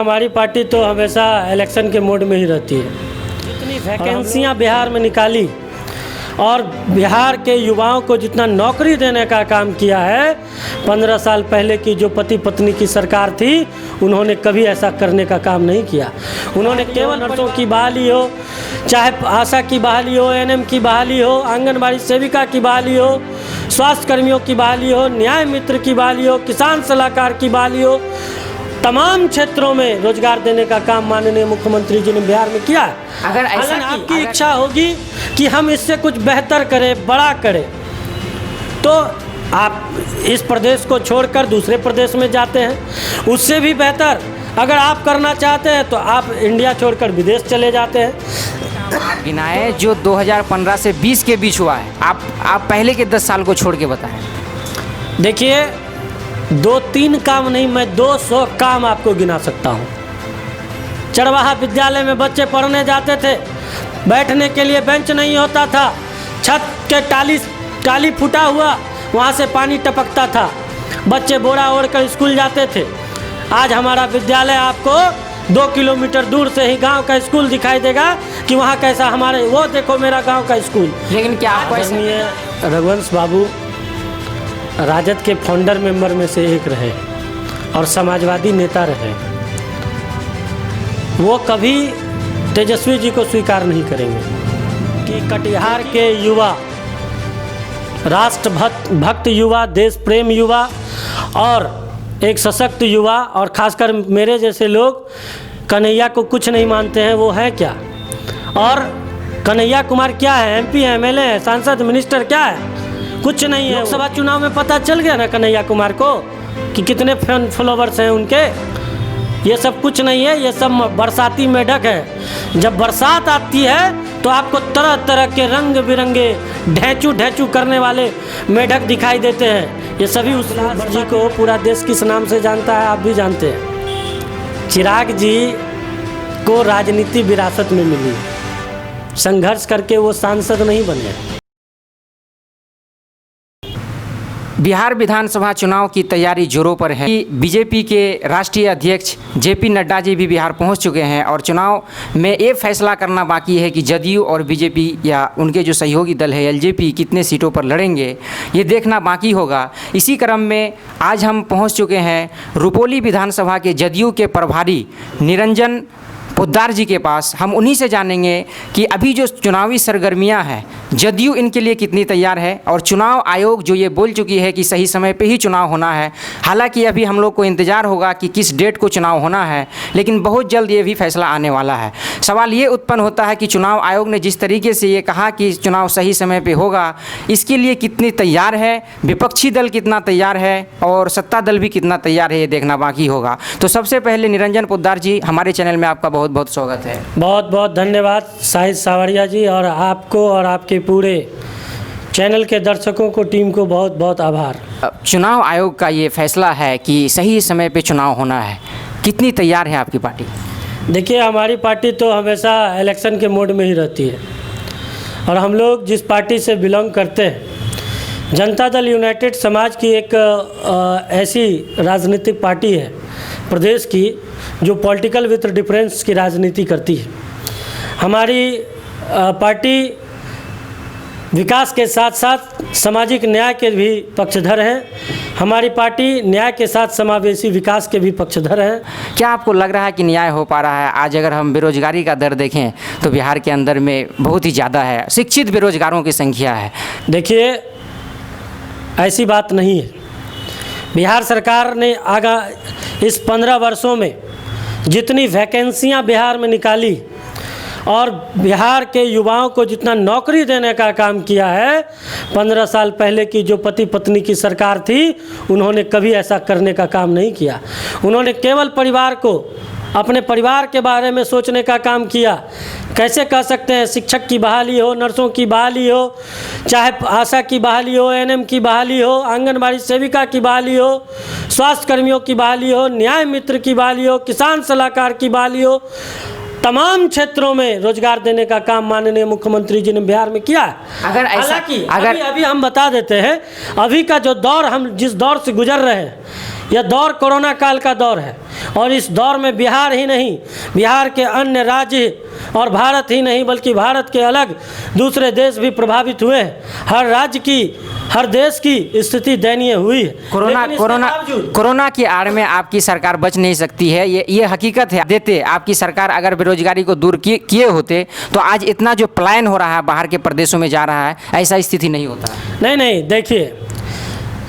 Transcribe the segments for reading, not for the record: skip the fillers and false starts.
हमारी पार्टी तो हमेशा इलेक्शन के मोड में ही रहती है। जितनी वैकेंसियां बिहार में निकाली और बिहार के युवाओं को जितना नौकरी देने का काम किया है, 15 साल पहले की जो पति पत्नी की सरकार थी उन्होंने कभी ऐसा करने का काम नहीं किया। उन्होंने केवल नर्सों की बहाली हो, चाहे आशा की बहाली हो, एएनएम की बहाली हो, आंगनबाड़ी सेविका की बहाली हो, स्वास्थ्य कर्मियों की बहाली हो, न्याय मित्र की बहाली हो, किसान सलाहकार की बहाली हो, तमाम क्षेत्रों में रोजगार देने का काम माननीय मुख्यमंत्री जी ने बिहार में किया है। अगर ऐसा आपकी इच्छा होगी कि हम इससे कुछ बेहतर करें, बड़ा करें, तो आप इस प्रदेश को छोड़कर दूसरे प्रदेश में जाते हैं। उससे भी बेहतर अगर आप करना चाहते हैं तो आप इंडिया छोड़कर विदेश चले जाते हैं। गिनाए जो 2015 से 20 के बीच हुआ है, आप पहले के 10 साल को छोड़ के बताएं। देखिए, 2-3 काम नहीं, मैं 200 काम आपको गिना सकता हूँ। चरवाहा विद्यालय में बच्चे पढ़ने जाते थे, बैठने के लिए बेंच नहीं होता था, छत के टाली फूटा हुआ, वहाँ से पानी टपकता था, बच्चे बोरा ओढ़कर स्कूल जाते थे। आज हमारा विद्यालय आपको 2 किलोमीटर दूर से ही गांव का स्कूल दिखाई देगा कि वहाँ कैसा हमारे, वो देखो मेरा गांव का स्कूल। लेकिन क्या आपको रघुवंश बाबू राजद के फाउंडर मेंबर में से एक रहे और समाजवादी नेता रहे, वो कभी तेजस्वी जी को स्वीकार नहीं करेंगे कि कटिहार के युवा, राष्ट्र भक्त युवा, देश प्रेम युवा और एक सशक्त युवा, और खासकर मेरे जैसे लोग कन्हैया को कुछ नहीं मानते हैं, वो है क्या? और कन्हैया कुमार क्या है? एमपी है, एमएलए है, सांसद, मिनिस्टर क्या है? कुछ नहीं है। लोकसभा चुनाव में पता चल गया ना कन्हैया कुमार को कि कितने फैन फॉलोवर्स हैं उनके। ये सब कुछ नहीं है, ये सब बरसाती मेढक है। जब बरसात आती है तो आपको तरह तरह के रंग बिरंगे ढैचू करने वाले मेढक दिखाई देते हैं। ये सभी उस जी को पूरा देश किस नाम से जानता है, आप भी जानते हैं। चिराग जी को राजनीति विरासत में मिली, संघर्ष करके वो सांसद नहीं बने। बिहार विधानसभा चुनाव की तैयारी जोरों पर है। बीजेपी के राष्ट्रीय अध्यक्ष जेपी नड्डा जी भी बिहार पहुंच चुके हैं और चुनाव में ये फैसला करना बाकी है कि जदयू और बीजेपी या उनके जो सहयोगी दल है एलजेपी कितने सीटों पर लड़ेंगे, ये देखना बाकी होगा। इसी क्रम में आज हम पहुंच चुके हैं रुपौली विधानसभा के जदयू के प्रभारी निरंजन पोद्दार जी के पास। हम उन्हीं से जानेंगे कि अभी जो चुनावी सरगर्मियां हैं, जदयू इनके लिए कितनी तैयार है और चुनाव आयोग जो ये बोल चुकी है कि सही समय पे ही चुनाव होना है। हालांकि अभी हम लोग को इंतज़ार होगा कि किस डेट को चुनाव होना है, लेकिन बहुत जल्द ये भी फैसला आने वाला है। सवाल ये उत्पन्न होता है कि चुनाव आयोग ने जिस तरीके से ये कहा कि चुनाव सही समय पर होगा, इसके लिए कितनी तैयार है, विपक्षी दल कितना तैयार है और सत्ता दल भी कितना तैयार है, ये देखना बाकी होगा। तो सबसे पहले निरंजन पोद्दार जी, हमारे चैनल में आपका बहुत बहुत स्वागत है। बहुत बहुत धन्यवाद साहिद सावरिया जी, और आपको और आपके पूरे चैनल के दर्शकों को, टीम को बहुत बहुत आभार। चुनाव आयोग का ये फैसला है कि सही समय पे चुनाव होना है, कितनी तैयार है आपकी पार्टी? देखिए, हमारी पार्टी तो हमेशा इलेक्शन के मोड में ही रहती है और हम लोग जिस पार्टी से बिलोंग करते हैं, जनता दल यूनाइटेड समाज की एक ऐसी राजनीतिक पार्टी है प्रदेश की जो पॉलिटिकल विथ डिफरेंस की राजनीति करती है। हमारी पार्टी विकास के साथ साथ सामाजिक न्याय के भी पक्षधर है। हमारी पार्टी न्याय के साथ समावेशी विकास के भी पक्षधर है। क्या आपको लग रहा है कि न्याय हो पा रहा है? आज अगर हम बेरोजगारी का दर देखें तो बिहार के अंदर में बहुत ही ज़्यादा है, शिक्षित बेरोजगारों की संख्या है। देखिए, ऐसी बात नहीं है। बिहार सरकार ने इस 15 वर्षों में जितनी वैकेंसियां बिहार में निकाली और बिहार के युवाओं को जितना नौकरी देने का काम किया है, 15 साल पहले की जो पति पत्नी की सरकार थी उन्होंने कभी ऐसा करने का काम नहीं किया। उन्होंने केवल परिवार को, अपने परिवार के बारे में सोचने का काम किया। कैसे कह सकते हैं, शिक्षक की बहाली हो, नर्सों की बहाली हो, चाहे आशा की बहाली हो, एएनएम की बहाली हो, आंगनबाड़ी सेविका की बहाली हो, स्वास्थ्य कर्मियों की बहाली हो, न्याय मित्र की बहाली हो, किसान सलाहकार की बहाली हो, तमाम क्षेत्रों में रोजगार देने का काम माननीय मुख्यमंत्री जी ने बिहार में किया है। अगर ऐसा अभी हम बता देते हैं, अभी का जो दौर, हम जिस दौर से गुजर रहे हैं, यह दौर कोरोना काल का दौर है और इस दौर में बिहार ही नहीं, बिहार के अन्य राज्य और भारत ही नहीं बल्कि भारत के अलग दूसरे देश भी प्रभावित हुए हैं। हर राज्य की, हर देश की स्थिति दयनीय हुई है। कोरोना की आड़ में आपकी सरकार बच नहीं सकती है, ये हकीकत है। देते आपकी सरकार अगर बेरोजगारी को दूर किए होते तो आज इतना जो पलायन हो रहा है बाहर के प्रदेशों में जा रहा है, ऐसा स्थिति नहीं होता। नहीं, देखिए,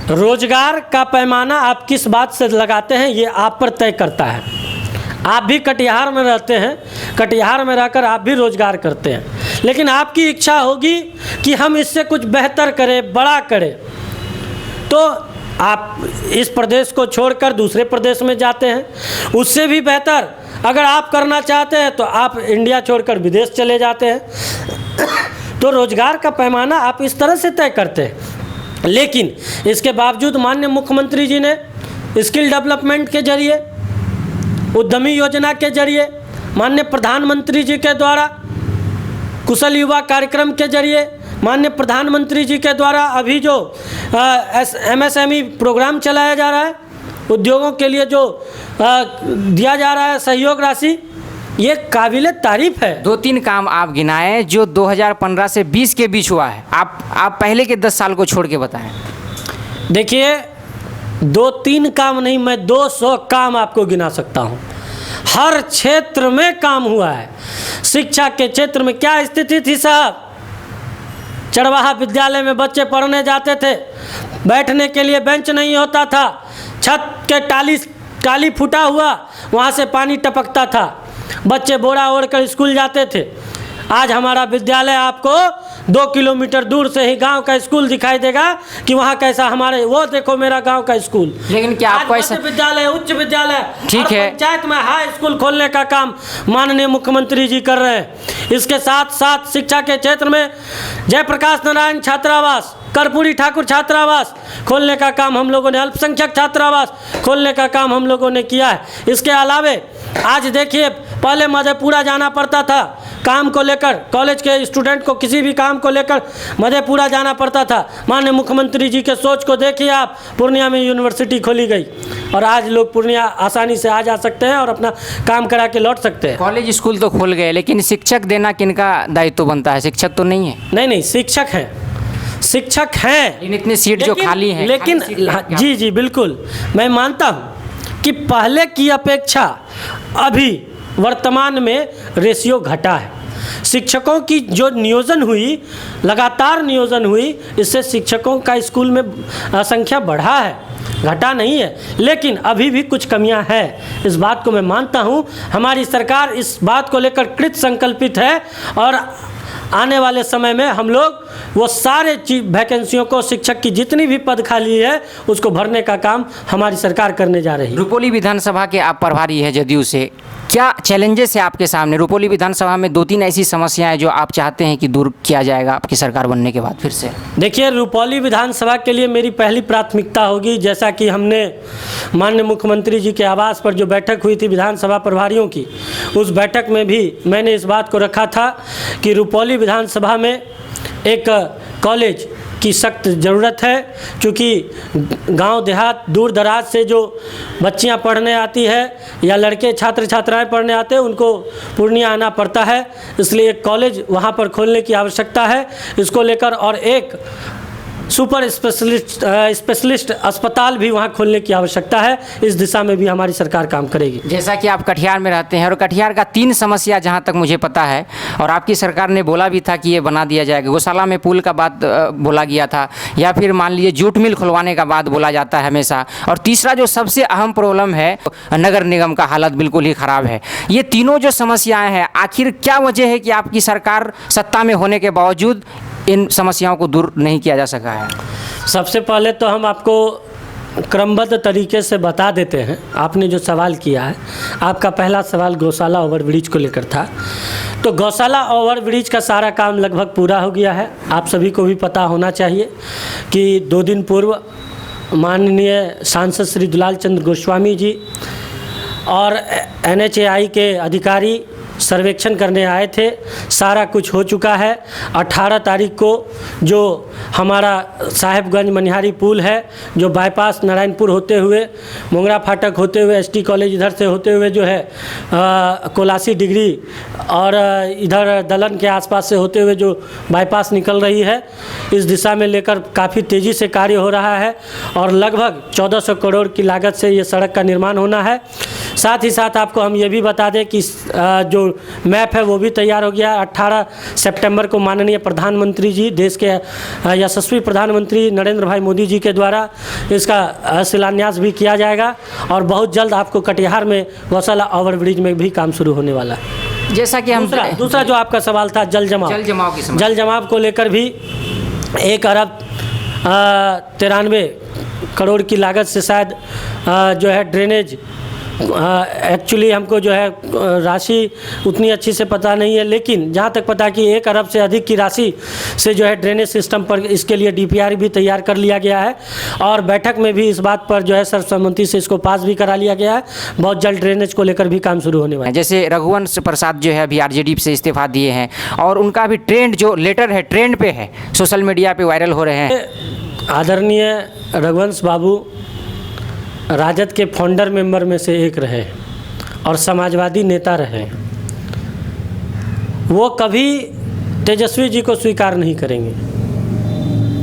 रोजगार का पैमाना आप किस बात से लगाते हैं ये आप पर तय करता है। आप भी कटिहार में रहते हैं, कटिहार में रहकर आप भी रोजगार करते हैं, लेकिन आपकी इच्छा होगी कि हम इससे कुछ बेहतर करें, बड़ा करें, तो आप इस प्रदेश को छोड़कर दूसरे प्रदेश में जाते हैं। उससे भी बेहतर अगर आप करना चाहते हैं तो आप इंडिया छोड़कर विदेश चले जाते हैं। तो रोजगार का पैमाना आप इस तरह से तय करते हैं। लेकिन इसके बावजूद माननीय मुख्यमंत्री जी ने स्किल डेवलपमेंट के जरिए, उद्यमी योजना के जरिए, माननीय प्रधानमंत्री जी के द्वारा कुशल युवा कार्यक्रम के जरिए, माननीय प्रधानमंत्री जी के द्वारा अभी जो MSME प्रोग्राम चलाया जा रहा है, उद्योगों के लिए जो दिया जा रहा है सहयोग राशि, ये काबिले तारीफ है। 2-3 काम आप गिनाएं जो 2015 से 20 के बीच हुआ है। आप पहले के 10 साल को छोड़ के बताएं। देखिए, 2-3 काम नहीं, मैं 200 काम आपको गिना सकता हूँ। हर क्षेत्र में काम हुआ है। शिक्षा के क्षेत्र में क्या स्थिति थी साहब? चरवाहा विद्यालय में बच्चे पढ़ने जाते थे, बैठने के लिए बेंच नहीं होता था, छत के टाली फूटा हुआ, वहाँ से पानी टपकता था, बच्चे बोरा ओढ़कर स्कूल जाते थे। आज हमारा विद्यालय आपको 2 किलोमीटर दूर से ही गांव का स्कूल दिखाई देगा कि वहाँ कैसा हमारे, वो देखो मेरा गांव का स्कूल। लेकिन क्या आपको ऐसा विद्यालय, उच्च विद्यालय, ठीक है, पंचायत में हाई स्कूल खोलने का काम माननीय मुख्यमंत्री जी कर रहे हैं। इसके साथ साथ शिक्षा के क्षेत्र में जयप्रकाश नारायण छात्रावास, कर्पूरी ठाकुर छात्रावास खोलने का काम हम लोगों ने, अल्पसंख्यक छात्रावास खोलने का काम हम लोगों ने किया है। इसके अलावे आज देखिए, पहले मधेपुरा जाना पड़ता था काम को लेकर, कॉलेज के स्टूडेंट को किसी भी काम को लेकर मधेपुरा जाना पड़ता था। माननीय मुख्यमंत्री जी के सोच को देखिए आप, पूर्णिया में यूनिवर्सिटी खोली गई और आज लोग पूर्णिया आसानी से आ जा सकते हैं और अपना काम करा के लौट सकते हैं। कॉलेज स्कूल तो खोल गए, लेकिन शिक्षक देना किनका दायित्व बनता है? शिक्षक तो नहीं है। नहीं, शिक्षक हैं, शिक्षक हैं, लेकिन इतनी सीट जो खाली हैं, लेकिन जी बिल्कुल, मैं मानता हूँ कि पहले की अपेक्षा अभी वर्तमान में रेशियो घटा है। शिक्षकों की जो नियोजन हुई, लगातार नियोजन हुई, इससे शिक्षकों का स्कूल में संख्या बढ़ा है, घटा नहीं है। लेकिन अभी भी कुछ कमियां हैं, इस बात को मैं मानता हूं। हमारी सरकार इस बात को लेकर कृत संकल्पित है और आने वाले समय में हम लोग वो सारे वैकेंसियों को, शिक्षक की जितनी भी पद खाली है उसको भरने का काम हमारी सरकार करने जा रही है। रुपौली विधानसभा के आप प्रभारी हैं जदयू से, क्या चैलेंजेस है आपके सामने? रुपौली विधानसभा में 2-3 ऐसी समस्याएं जो आप चाहते हैं कि दूर किया जाएगा आपकी सरकार बनने के बाद फिर से? देखिए, रुपौली विधानसभा के लिए मेरी पहली प्राथमिकता होगी, जैसा कि हमने माननीय मुख्यमंत्री जी के आवास पर जो बैठक हुई थी विधानसभा प्रभारियों की, उस बैठक में भी मैंने इस बात को रखा था कि रुपौली विधानसभा में एक कॉलेज की सख्त ज़रूरत है, क्योंकि गांव देहात दूर दराज से जो बच्चियां पढ़ने आती है या लड़के छात्र छात्राएं पढ़ने आते हैं, उनको पूर्णिया आना पड़ता है, इसलिए एक कॉलेज वहां पर खोलने की आवश्यकता है। इसको लेकर और एक सुपर स्पेशलिस्ट अस्पताल भी वहाँ खोलने की आवश्यकता है। इस दिशा में भी हमारी सरकार काम करेगी। जैसा कि आप कटिहार में रहते हैं और कटिहार का 3 समस्या जहाँ तक मुझे पता है, और आपकी सरकार ने बोला भी था कि ये बना दिया जाएगा। गौशाला में पुल का बात बोला गया था, या फिर मान लीजिए जूट मिल खुलवाने का बात बोला जाता है हमेशा। और तीसरा जो सबसे अहम प्रॉब्लम है, नगर निगम का हालत बिल्कुल ही ख़राब है। ये तीनों जो समस्याएँ हैं, आखिर क्या वजह है कि आपकी सरकार सत्ता में होने के बावजूद इन समस्याओं को दूर नहीं किया जा सका है? सबसे पहले तो हम आपको क्रमबद्ध तरीके से बता देते हैं। आपने जो सवाल किया है, आपका पहला सवाल गौशाला ओवरब्रिज को लेकर था। तो गौशाला ओवरब्रिज का सारा काम लगभग पूरा हो गया है। आप सभी को भी पता होना चाहिए कि 2 दिन पूर्व माननीय सांसद श्री दुलाल चंद्र गोस्वामी जी और NHAI के अधिकारी सर्वेक्षण करने आए थे। सारा कुछ हो चुका है। 18 तारीख को जो हमारा साहेबगंज मनिहारी पुल है, जो बाईपास नारायणपुर होते हुए, मोंगरा फाटक होते हुए, एसटी कॉलेज इधर से होते हुए जो है कोलासी डिग्री और इधर दलन के आसपास से होते हुए जो बाईपास निकल रही है, इस दिशा में लेकर काफ़ी तेज़ी से कार्य हो रहा है और लगभग 1400 करोड़ की लागत से ये सड़क का निर्माण होना है। साथ ही साथ आपको हम ये भी बता दें कि जो मैप है वो भी तैयार हो गया है। 18 सितंबर को माननीय प्रधानमंत्री जी, देश के यशस्वी प्रधानमंत्री नरेंद्र भाई मोदी जी के द्वारा इसका शिलान्यास भी किया जाएगा और बहुत जल्द आपको कटिहार में गौशाला ओवरब्रिज में भी काम शुरू होने वाला है। जैसा कि हम दूसरा जो आपका सवाल था जल जमाव की समस्या। जल जमाव को लेकर भी 1 अरब 93 करोड़ की लागत से शायद जो है ड्रेनेज, एक्चुअली हमको जो है राशि उतनी अच्छी से पता नहीं है, लेकिन जहाँ तक पता कि 1 अरब से अधिक की राशि से जो है ड्रेनेज सिस्टम पर इसके लिए DPR भी तैयार कर लिया गया है और बैठक में भी इस बात पर जो है सर्वसम्मति से इसको पास भी करा लिया गया है। बहुत जल्द ड्रेनेज को लेकर भी काम शुरू होने वाला है। जैसे रघुवंश प्रसाद जो है अभी RJD से इस्तीफा दिए हैं और उनका भी ट्रेंड जो लेटर है ट्रेंड पे है, सोशल मीडिया पे वायरल हो रहे हैं। आदरणीय रघुवंश बाबू राजद के फाउंडर मेंबर में से एक रहे और समाजवादी नेता रहे। वो कभी तेजस्वी जी को स्वीकार नहीं करेंगे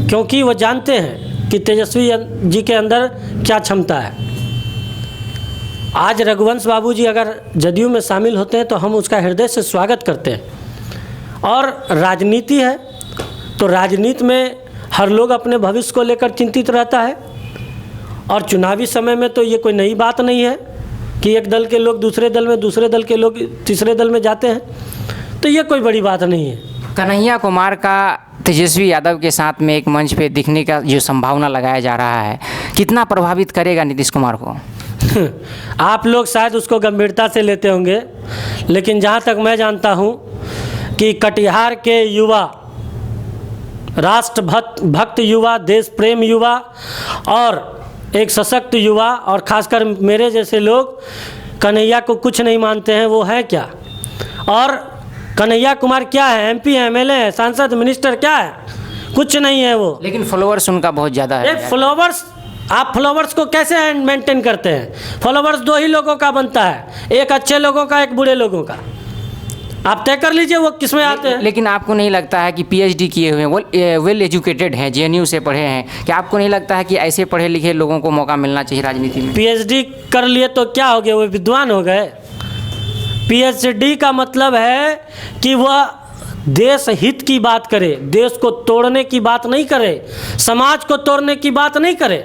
क्योंकि वो जानते हैं कि तेजस्वी जी के अंदर क्या क्षमता है। आज रघुवंश बाबू जी अगर जदयू में शामिल होते हैं तो हम उसका हृदय से स्वागत करते हैं। और राजनीति है तो राजनीति में हर लोग अपने भविष्य को लेकर चिंतित रहता है और चुनावी समय में तो ये कोई नई बात नहीं है कि एक दल के लोग दूसरे दल में, दूसरे दल के लोग तीसरे दल में जाते हैं, तो ये कोई बड़ी बात नहीं है। कन्हैया कुमार का तेजस्वी यादव के साथ में एक मंच पे दिखने का जो संभावना लगाया जा रहा है, कितना प्रभावित करेगा नीतीश कुमार को? आप लोग शायद उसको गंभीरता से लेते होंगे, लेकिन जहाँ तक मैं जानता हूँ कि कटिहार के युवा, राष्ट्र भक्त युवा, देश प्रेम युवा और एक सशक्त युवा और ख़ासकर मेरे जैसे लोग कन्हैया को कुछ नहीं मानते हैं। वो है क्या? और कन्हैया कुमार क्या है? MP है, MLA है, सांसद, मिनिस्टर, क्या है? कुछ नहीं है वो। लेकिन फॉलोअर्स उनका बहुत ज़्यादा है। फॉलोवर्स, आप फॉलोवर्स को कैसे मेंटेन करते हैं? फॉलोवर्स 2 ही लोगों का बनता है, एक अच्छे लोगों का, एक बुरे लोगों का। आप तय कर लीजिए वो किस में आते हैं। लेकिन आपको नहीं लगता है कि PhD किए हुए हैं, वेल एजुकेटेड हैं, JNU से पढ़े हैं, क्या आपको नहीं लगता है कि ऐसे पढ़े लिखे लोगों को मौका मिलना चाहिए राजनीति में? PhD कर लिए तो क्या हो गया? वो विद्वान हो गए? PhD का मतलब है कि वह देश हित की बात करे, देश को तोड़ने की बात नहीं करे, समाज को तोड़ने की बात नहीं करे।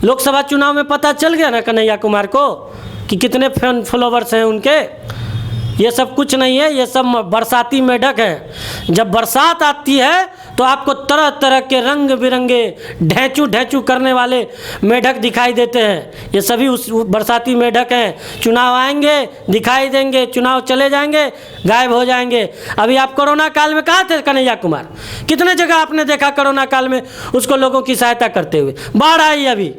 लोकसभा चुनाव में पता चल गया ना कन्हैया कुमार को कि कितने फैन फॉलोवर्स हैं उनके। ये सब कुछ नहीं है, ये सब बरसाती मेढक है। जब बरसात आती है तो आपको तरह तरह के रंग बिरंगे ढैंचू करने वाले मेढक दिखाई देते हैं। ये सभी उस बरसाती मेढक हैं। चुनाव आएंगे दिखाई देंगे, चुनाव चले जाएंगे गायब हो जाएंगे। अभी आप कोरोना काल में कहाँ थे कन्हैया कुमार? कितने जगह आपने देखा कोरोना काल में उसको लोगों की सहायता करते हुए? बाढ़ आई अभी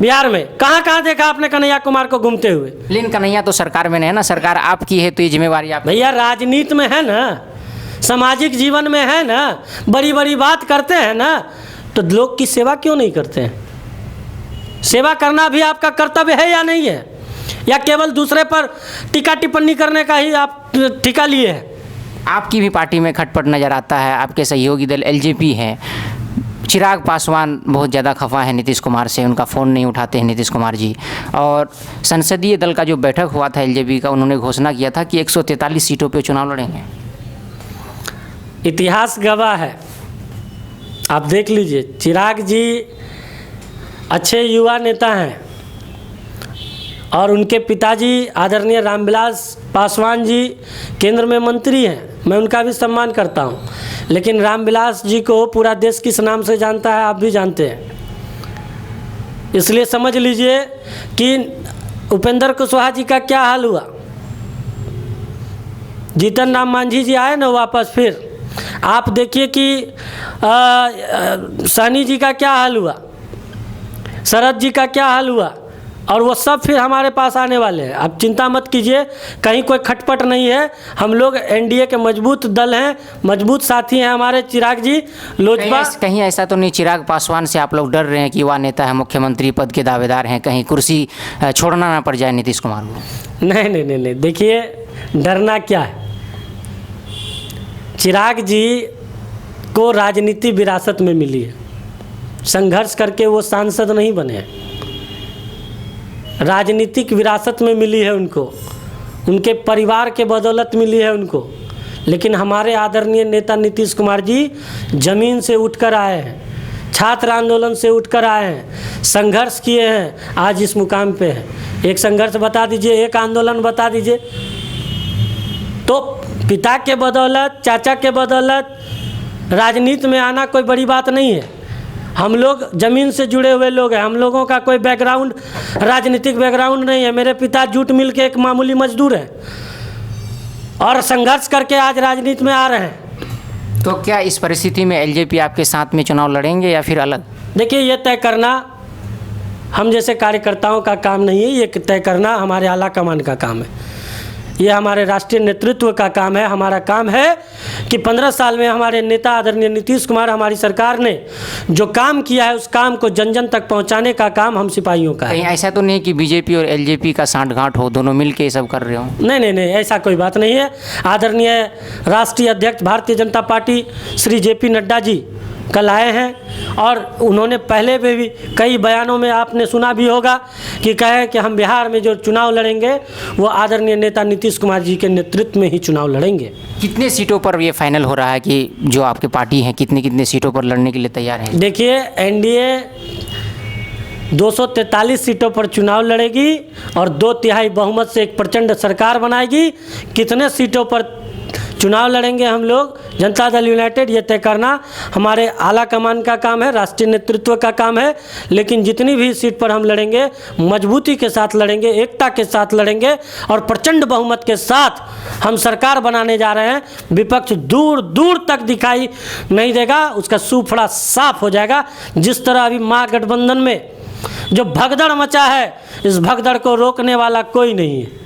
बिहार में, कहाँ कहाँ देखा आपने कन्हैया कुमार को घूमते हुए? लेकिन कन्हैया तो सरकार में नहीं है ना, सरकार आपकी है तो ये जिम्मेवारी आप। भैया राजनीति में है ना, सामाजिक जीवन में है ना, बड़ी बड़ी बात करते हैं ना, तो लोग की सेवा क्यों नहीं करते हैं? सेवा करना भी आपका कर्तव्य है या नहीं है? या केवल दूसरे पर टीका टिप्पणी करने का ही आप ठिका लिए हैं? आपकी भी पार्टी में खटपट नज़र आता है, आपके सहयोगी दल LJP है। चिराग पासवान बहुत ज़्यादा खफा है नीतीश कुमार से, उनका फ़ोन नहीं उठाते हैं नीतीश कुमार जी। और संसदीय दल का जो बैठक हुआ था LJP का, उन्होंने घोषणा किया था कि 143 सीटों पे चुनाव लड़ेंगे। इतिहास गवाह है, आप देख लीजिए। चिराग जी अच्छे युवा नेता हैं और उनके पिताजी आदरणीय रामविलास पासवान जी केंद्र में मंत्री हैं। मैं उनका भी सम्मान करता हूं, लेकिन रामविलास जी को पूरा देश किस नाम से जानता है आप भी जानते हैं। इसलिए समझ लीजिए कि उपेंद्र कुशवाहा जी का क्या हाल हुआ। जीतन राम मांझी जी आए ना वापस, फिर आप देखिए कि साहनी जी का क्या हाल हुआ, शरद जी का क्या हाल हुआ। और वो सब फिर हमारे पास आने वाले हैं। आप चिंता मत कीजिए, कहीं कोई खटपट नहीं है। हम लोग एनडीए के मजबूत दल हैं, मजबूत साथी हैं हमारे चिराग जी। लोजपा कहीं ऐसा तो नहीं चिराग पासवान से आप लोग डर रहे हैं कि युवा नेता है, मुख्यमंत्री पद के दावेदार हैं, कहीं कुर्सी छोड़ना ना पड़ जाए नीतीश कुमार को? नहीं नहीं नहीं नहीं, देखिए डरना क्या है। चिराग जी को राजनीति विरासत में मिली है, संघर्ष करके वो सांसद नहीं बने हैं, राजनीतिक विरासत में मिली है उनको, उनके परिवार के बदौलत मिली है उनको। लेकिन हमारे आदरणीय नेता नीतीश कुमार जी जमीन से उठकर आए हैं, छात्र आंदोलन से उठकर आए हैं, संघर्ष किए हैं, आज इस मुकाम पे हैं। एक संघर्ष बता दीजिए, एक आंदोलन बता दीजिए। तो पिता के बदौलत, चाचा के बदौलत राजनीति में आना कोई बड़ी बात नहीं है। हम लोग ज़मीन से जुड़े हुए लोग हैं, हम लोगों का कोई बैकग्राउंड, राजनीतिक बैकग्राउंड नहीं है। मेरे पिता जूट मिल के एक मामूली मजदूर हैं और संघर्ष करके आज राजनीति में आ रहे हैं। तो क्या इस परिस्थिति में एलजेपी आपके साथ में चुनाव लड़ेंगे या फिर अलग? देखिए, ये तय करना हम जैसे कार्यकर्ताओं का काम नहीं है, ये तय करना हमारे आला कमान का काम है, ये हमारे राष्ट्रीय नेतृत्व का काम है। हमारा काम है कि 15 साल में हमारे नेता आदरणीय नीतीश कुमार, हमारी सरकार ने जो काम किया है उस काम को जन जन तक पहुंचाने का काम हम सिपाहियों का है। कहीं ऐसा तो नहीं कि बीजेपी और एलजेपी का सांठगांठ हो, दोनों मिल के ये सब कर रहे हो? नहीं नहीं नहीं, ऐसा कोई बात नहीं है। आदरणीय राष्ट्रीय अध्यक्ष भारतीय जनता पार्टी श्री जेपी नड्डा जी कल आए हैं और उन्होंने पहले भी कई बयानों में आपने सुना भी होगा कि कहे कि हम बिहार में जो चुनाव लड़ेंगे वो आदरणीय नेता नीतीश कुमार जी के नेतृत्व में ही चुनाव लड़ेंगे। कितने सीटों पर ये फाइनल हो रहा है कि जो आपकी पार्टी है कितने सीटों पर लड़ने के लिए तैयार है? देखिए, एनडीए 243 सीटों पर चुनाव लड़ेगी और 2/3 बहुमत से एक प्रचंड सरकार बनाएगी। कितने सीटों पर चुनाव लड़ेंगे हम लोग, जनता दल यूनाइटेड, ये तय करना हमारे आला कमान का काम है, राष्ट्रीय नेतृत्व का काम है। लेकिन जितनी भी सीट पर हम लड़ेंगे मजबूती के साथ लड़ेंगे, एकता के साथ लड़ेंगे और प्रचंड बहुमत के साथ हम सरकार बनाने जा रहे हैं। विपक्ष दूर दूर तक दिखाई नहीं देगा, उसका सूफड़ा साफ हो जाएगा। जिस तरह अभी महागठबंधन में जो भगदड़ मचा है, इस भगदड़ को रोकने वाला कोई नहीं है।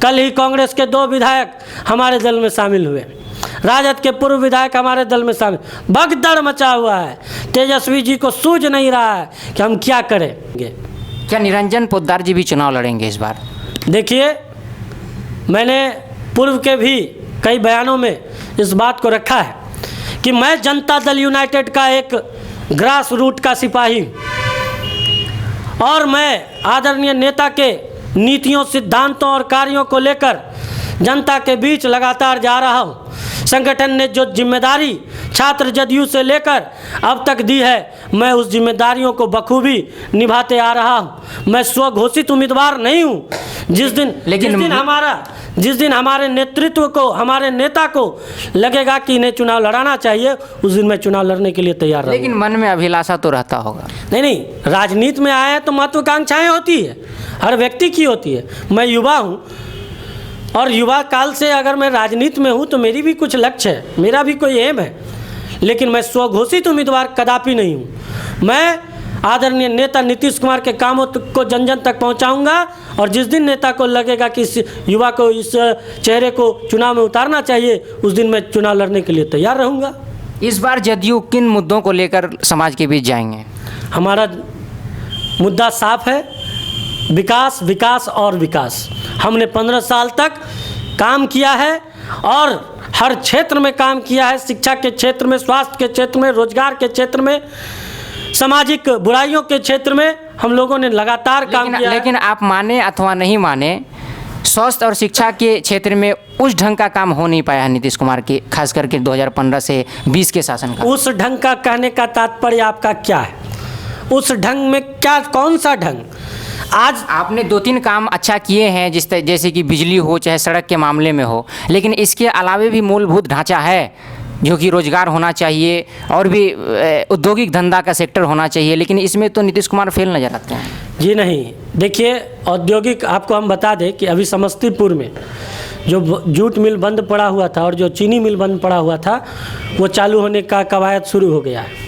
कल ही कांग्रेस के 2 विधायक हमारे दल में शामिल हुए, राजद के पूर्व विधायक हमारे दल में शामिल। भगदड़ मचा हुआ है, तेजस्वी जी को सूझ नहीं रहा है कि हम क्या करेंगे। क्या निरंजन पोद्दार जी भी चुनाव लड़ेंगे इस बार? देखिए, मैंने पूर्व के भी कई बयानों में इस बात को रखा है कि मैं जनता दल यूनाइटेड का एक ग्रास रूट का सिपाही और मैं आदरणीय नेता के नीतियों, सिद्धांतों और कार्यों को लेकर जनता के बीच लगातार जा रहा हूँ। संगठन ने जो जिम्मेदारी छात्र जदयू से लेकर अब तक दी है, मैं उस जिम्मेदारियों को बखूबी निभाते आ रहा हूँ। मैं स्वघोषित उम्मीदवार नहीं हूँ। जिस दिन हमारे नेतृत्व को, हमारे नेता को लगेगा कि इन्हें चुनाव लड़ाना चाहिए, उस दिन मैं चुनाव लड़ने के लिए तैयार रहूँगा। लेकिन मन में अभिलाषा तो रहता होगा? नहीं, राजनीति में आए हैं तो महत्वाकांक्षाएं होती है, हर व्यक्ति की होती है। मैं युवा हूँ और युवा काल से अगर मैं राजनीति में हूँ तो मेरी भी कुछ लक्ष्य है, मेरा भी कोई एम है। लेकिन मैं स्वघोषित उम्मीदवार कदापि नहीं हूँ। मैं आदरणीय नेता नीतीश कुमार के कामों को जन जन तक पहुँचाऊँगा और जिस दिन नेता को लगेगा कि इस युवा को, इस चेहरे को चुनाव में उतारना चाहिए, उस दिन मैं चुनाव लड़ने के लिए तैयार रहूँगा। इस बार जदयू किन मुद्दों को लेकर समाज के बीच जाएंगे? हमारा मुद्दा साफ है, विकास, विकास और विकास। हमने 15 साल तक काम किया है और हर क्षेत्र में काम किया है, शिक्षा के क्षेत्र में, स्वास्थ्य के क्षेत्र में, रोजगार के क्षेत्र में, सामाजिक बुराइयों के क्षेत्र में हम लोगों ने लगातार काम किया है। लेकिन आप माने अथवा नहीं माने, स्वास्थ्य और शिक्षा के क्षेत्र में उस ढंग का काम हो नहीं पाया है नीतीश कुमार के, खास करके 2015 से 20 के शासन का। उस ढंग का कहने का तात्पर्य आपका क्या है? उस ढंग में क्या, कौन सा ढंग? आज आपने 2-3 काम अच्छा किए हैं, जैसे कि बिजली हो चाहे सड़क के मामले में हो, लेकिन इसके अलावे भी मूलभूत ढांचा है जो कि रोजगार होना चाहिए और भी औद्योगिक धंधा का सेक्टर होना चाहिए, लेकिन इसमें तो नीतीश कुमार फेल नजर आते हैं। जी नहीं, देखिए औद्योगिक, आपको हम बता दें कि अभी समस्तीपुर में जो जूट मिल बंद पड़ा हुआ था और जो चीनी मिल बंद पड़ा हुआ था, वो चालू होने का कवायद शुरू हो गया है।